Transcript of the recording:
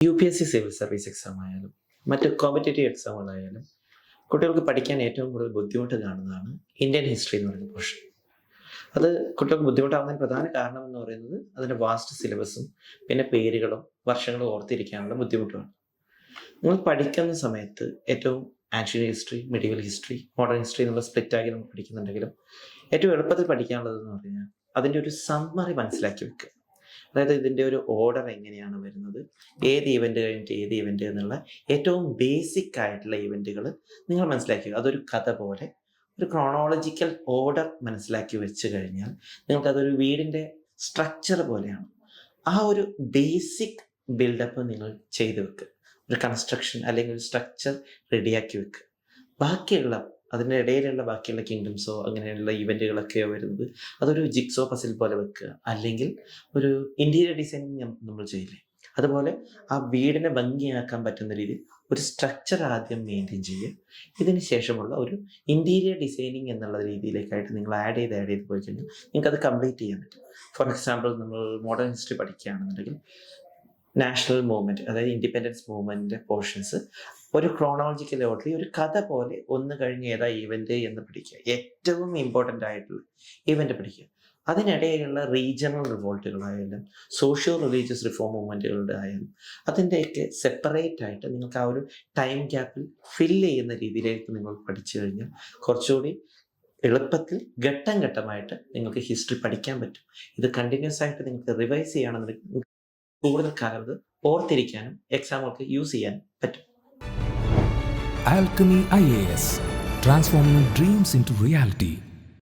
UPSC civil service exam ആയാലും മറ്റ് competitive എക്സാമുകളായാലും കുട്ടികൾക്ക് പഠിക്കാൻ ഏറ്റവും കൂടുതൽ ബുദ്ധിമുട്ട് കാണുന്നതാണ് ഇന്ത്യൻ ഹിസ്റ്ററി എന്ന് പറയുന്ന പോർഷൻ. അത് കുട്ടികൾക്ക് ബുദ്ധിമുട്ടാവുന്നതിന് പ്രധാന കാരണം എന്ന് പറയുന്നത് അതിൻ്റെ വാസ്റ്റ് സിലബസും പിന്നെ പേരുകളും വർഷങ്ങളും ഓർത്തിരിക്കാനുള്ള ബുദ്ധിമുട്ടുമാണ്. നിങ്ങൾ പഠിക്കുന്ന സമയത്ത് ഏറ്റവും ancient history, medieval history, modern history എന്നുള്ള സ്പ്ലിറ്റ് ആക്കി നമ്മൾ പഠിക്കുന്നുണ്ടെങ്കിലും ഏറ്റവും എളുപ്പത്തിൽ പഠിക്കാനുള്ളതെന്ന് പറഞ്ഞാൽ അതിൻ്റെ ഒരു സമ്മറി മനസ്സിലാക്കി വെക്കുക. അതായത് ഇതിൻ്റെ ഒരു ഓർഡർ എങ്ങനെയാണ് വരുന്നത്, ഏത് ഇവൻ്റ് കഴിഞ്ഞിട്ട് ഏത് ഇവൻ്റ് എന്നുള്ള ഏറ്റവും ബേസിക് ആയിട്ടുള്ള ഇവൻ്റുകൾ നിങ്ങൾ മനസ്സിലാക്കുക. അതൊരു കഥ പോലെ ഒരു ക്രോണോളജിക്കൽ ഓർഡർ മനസ്സിലാക്കി വെച്ച് കഴിഞ്ഞാൽ നിങ്ങൾക്കതൊരു വീടിൻ്റെ സ്ട്രക്ചർ പോലെയാണ്. ആ ഒരു ബേസിക് ബിൽഡപ്പ് നിങ്ങൾ ചെയ്ത് വെക്കുക. ഒരു കൺസ്ട്രക്ഷൻ അല്ലെങ്കിൽ ഒരു സ്ട്രക്ചർ റെഡിയാക്കി വെക്കുക. ബാക്കിയുള്ള അതിൻ്റെ ഇടയിലുള്ള ബാക്കിയുള്ള കിങ്ഡംസോ അങ്ങനെയുള്ള ഇവൻറ്റുകളൊക്കെയോ വരുന്നത് അതൊരു ജിക്സോ പസിൽ പോലെ വെക്കുക. അല്ലെങ്കിൽ ഒരു ഇൻറ്റീരിയർ ഡിസൈനിങ് നമ്മൾ ചെയ്യില്ലേ, അതുപോലെ ആ വീടിനെ ഭംഗിയാക്കാൻ പറ്റുന്ന രീതിയിൽ ഒരു സ്ട്രക്ചർ ആദ്യം മെയിൻറ്റെയിൻ ചെയ്യുക. ഇതിന് ശേഷമുള്ള ഒരു ഇൻറ്റീരിയർ ഡിസൈനിങ് എന്നുള്ള രീതിയിലേക്കായിട്ട് നിങ്ങൾ ആഡ് ചെയ്ത് പോയി കഴിഞ്ഞാൽ നിങ്ങൾക്ക് അത് കംപ്ലീറ്റ് ചെയ്യാൻ പറ്റും. ഫോർ എക്സാമ്പിൾ, നമ്മൾ മോഡേൺ ഹിസ്റ്ററി പഠിക്കുകയാണെന്നുണ്ടെങ്കിൽ നാഷണൽ മൂവ്മെൻറ്റ്, അതായത് ഇൻഡിപെൻഡൻസ് മൂവ്മെൻറ്റിൻ്റെ പോർഷൻസ് ഒരു ക്രോണോളജിക്കൽ ഓർഡറിൽ ഒരു കഥ പോലെ ഒന്ന് കഴിഞ്ഞ് ഏതാ ഇവൻ്റ് എന്ന് പഠിക്കുക. ഏറ്റവും ഇമ്പോർട്ടൻ്റ് ആയിട്ടുള്ള ഇവൻ്റ് പഠിക്കുക. അതിനിടയിലുള്ള റീജിയണൽ റിവോൾട്ടുകളായാലും സോഷ്യോ റിലീജിയസ് റിഫോം മൂവ്മെൻറ്റുകളുടെ ആയാലും അതിൻ്റെയൊക്കെ സെപ്പറേറ്റ് ആയിട്ട് നിങ്ങൾക്ക് ആ ഒരു ടൈം ഗ്യാപ്പിൽ ഫില്ല് ചെയ്യുന്ന രീതിയിലേക്ക് നിങ്ങൾ പഠിച്ചു കഴിഞ്ഞാൽ കുറച്ചുകൂടി എളുപ്പത്തിൽ ഘട്ടം ഘട്ടമായിട്ട് നിങ്ങൾക്ക് ഹിസ്റ്ററി പഠിക്കാൻ പറ്റും. ഇത് കണ്ടിന്യൂസ് ആയിട്ട് നിങ്ങൾക്ക് റിവൈസ് ചെയ്യണമെന്നുണ്ടെങ്കിൽ കൂടുതൽ കാലം അത് ഓർത്തിരിക്കാനും എക്സാമുകൾക്ക് യൂസ് ചെയ്യാനും പറ്റും. Alchemy IAS, transforming dreams into reality.